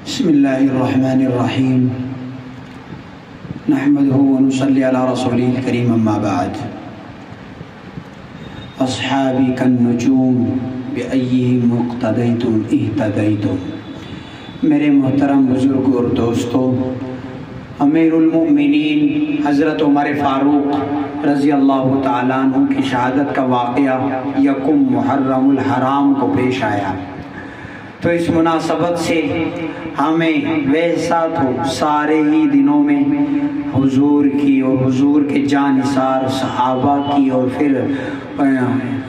بسم اللہ الرحمن الرحیم نحمده ونصلی علی رسوله الکریم اما بعد اصحابی کالنجوم بأیہم اقتدیتم اہتدیتم۔ میرے محترم بزرگ اور دوستو، امیر المؤمنین حضرت عمر فاروق رضی اللہ تعالیٰ عنہ کی شہادت کا واقعہ یکم محرم الحرام کو پیش آیا، تو اس مناسبت سے ہمیں ویسا تو سارے ہی دنوں میں حضور کی اور حضور کے جانثار صحابہ کی اور پھر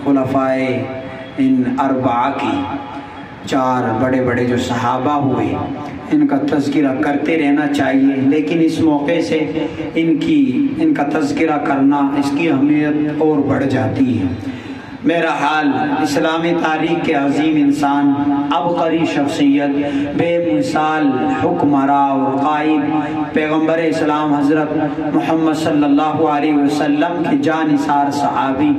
خلفائے ان اربعہ کی، چار بڑے بڑے جو صحابہ ہوئے، ان کا تذکرہ کرتے رہنا چاہیے، لیکن اس موقع سے ان کا تذکرہ کرنا، اس کی اہمیت اور بڑھ جاتی ہے۔ بہرحال اسلامی تاریخ کے عظیم انسان، عبقری شخصیت، بے مثال حکمراں اور قائد پیغمبر اسلام حضرت محمد صلی اللہ علیہ وسلم کے جانثار صحابی،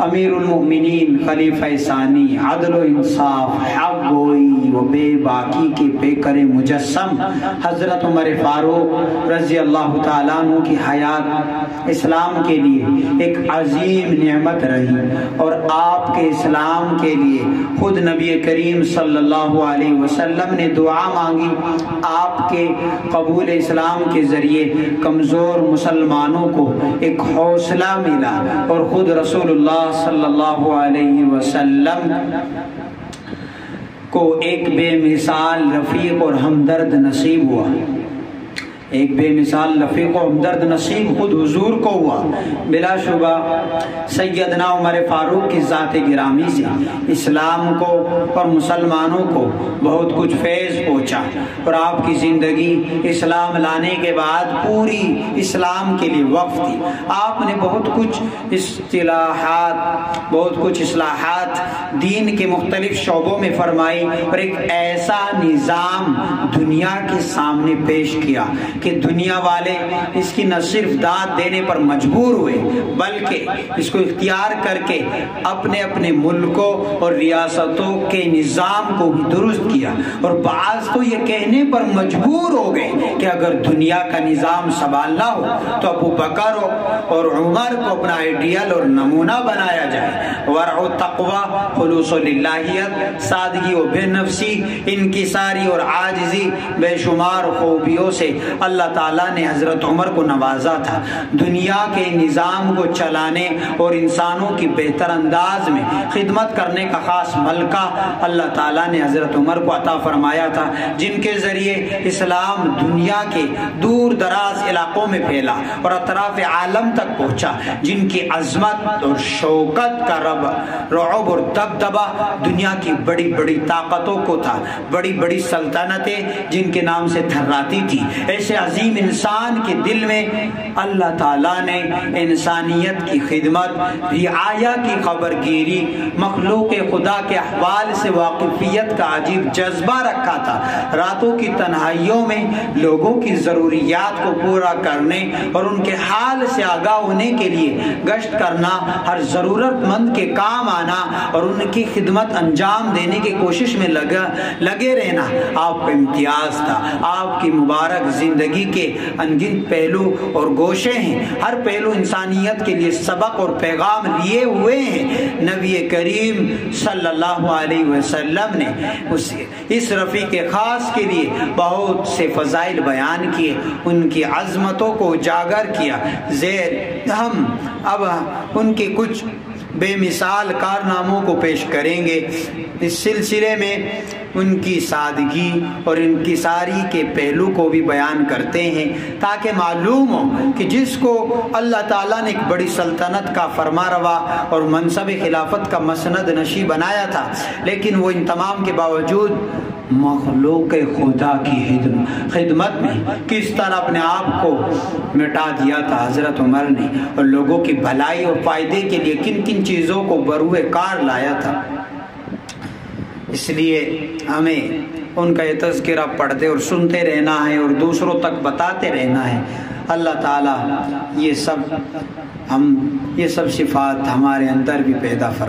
امیر المؤمنین، خلیفہ ثانی، عدل و انصاف، حق گوئی و بے باکی کے پیکر مجسم حضرت عمر فاروق رضی اللہ تعالیٰ عنہ کی حیات اسلام کے لیے ایک عظیم نعمت رہی، اور آپ کے اسلام کے لیے خود نبی کریم صلی اللہ علیہ وسلم نے دعا مانگی۔ آپ کے قبول اسلام کے ذریعے کمزور مسلمانوں کو ایک حوصلہ ملا، اور خود رسول اللہ صلی اللہ علیہ وسلم کو ایک بے مثال رفیق اور ہمدرد نصیب ہوا۔ ایک بے مثال رفیق و ہمدرد نصیب خود حضور کو ہوا۔ بلا شبہ سیدنا عمر فاروق کی ذات گرامی سے اسلام کو اور مسلمانوں کو بہت کچھ فیض پہنچا، اور آپ کی زندگی اسلام لانے کے بعد پوری اسلام کے لیے وقف تھی۔ آپ نے بہت کچھ اصلاحات دین کے مختلف شعبوں میں فرمائی، اور ایک ایسا نظام دنیا کے سامنے پیش کیا کہ دنیا والے اس کی نہ صرف داد دینے پر مجبور ہوئے، بلکہ اس کو اختیار کر کے اپنے اپنے ملکوں اور ریاستوں کے نظام کو بھی درست کیا، اور بعض تو یہ کہنے پر مجبور ہو گئے کہ اگر دنیا کا نظام سنبھالنا ہو تو ابو بکر اور عمر کو اپنا آئیڈیل اور نمونہ بنایا جائے۔ ورع و تقوی، خلوص و للہیت، سادگی و بے نفسی، انکساری اور عاجزی، بے شمار خوبیوں سے اللہ تعالیٰ نے حضرت عمر کو نوازا تھا۔ دنیا کے نظام کو چلانے اور انسانوں کی بہتر انداز میں خدمت کرنے کا خاص ملکہ اللہ تعالیٰ نے حضرت عمر کو عطا فرمایا تھا، جن کے ذریعے اسلام دنیا کے دور دراز علاقوں میں پھیلا اور اطراف عالم تک پہنچا، جن کی عظمت اور شوکت کا رعب اور دبدبہ دنیا کی بڑی بڑی طاقتوں کو تھا، بڑی بڑی سلطنتیں جن کے نام سے تھراتی تھی۔ ایسے عظیم انسان کے دل میں اللہ تعالیٰ نے انسانیت کی خدمت، رعایا کی خبر گیری، مخلوق خدا کے احوال سے واقفیت کا عجیب جذبہ رکھا تھا۔ راتوں کی تنہائیوں میں لوگوں کی ضروریات کو پورا کرنے اور ان کے حال سے آگاہ ہونے کے لیے گشت کرنا، ہر ضرورت مند کے کام آنا اور ان کی خدمت انجام دینے کی کوشش میں لگے رہنا آپ کا امتیاز تھا۔ آپ کی مبارک زندگی کے انگنت پہلو اور گوشے ہیں، ہر پہلو انسانیت کے لیے سبق اور پیغام لیے ہوئے ہیں۔ نبی کریم صلی اللہ علیہ وسلم نے اس رفیق خاص کے لیے بہت سے فضائل بیان کیے، ان کی عظمتوں کو اجاگر کیا۔ ہم اب ان کے کچھ بے مثال کارناموں کو پیش کریں گے۔ اس سلسلے میں ان کی سادگی اور انکساری کے پہلو کو بھی بیان کرتے ہیں، تاکہ معلوم ہو کہ جس کو اللہ تعالیٰ نے ایک بڑی سلطنت کا فرمانروا اور منصب خلافت کا مسند نشی بنایا تھا، لیکن وہ ان تمام کے باوجود مخلوق خدا کی خدمت میں کس طرح اپنے آپ کو مٹا دیا تھا حضرت عمر نے، اور لوگوں کی بھلائی اور فائدے کے لیے کن کن چیزوں کو بروئے کار لایا تھا۔ اس لیے ہمیں ان کا یہ تذکرہ پڑھتے اور سنتے رہنا ہے اور دوسروں تک بتاتے رہنا ہے۔ اللہ تعالیٰ یہ سب صفات ہمارے اندر بھی پیدا فرمائے۔